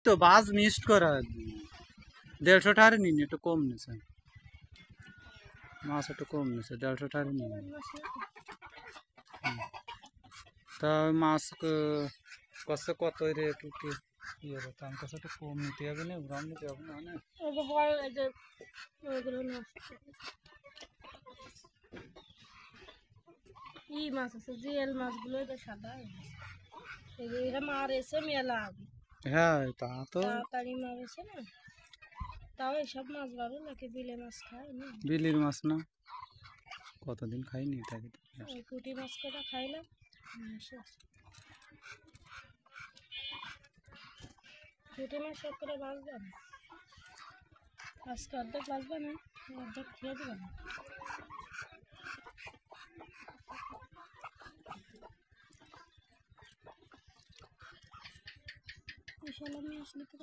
তো বাস মিক্সড করা 150 টাকা নিন একটু কম নিছে মাছ একটু কম নিছে 150 টাকা নিন তা মাছ কষ্ট কত রে কি ইয়ে রে দাম কষ্ট একটু কম নিতে হবে না গ্রাম নিতে হবে না না এই যে বড় এই যে ওগুলো নষ্ট ই মাছ আছে জিএল মাছগুলো এটা সাদা এরা মারেছে মেলা হ্যাঁ তা তো তাড়াতাড়ি মারেছে না তাও এসব মাছ ভালো লাগে বিলে মাছ খায় না বিলির মাছ না কতদিন খাইনি তাকে পুঁটি মাছ কটা খাইলাম পুঁটি মাছ সব করে বাঁচবে না আজকে অর্ধেক বাঁচবে না অর্ধেক খেয়ে দেবে না আমি আসলে তো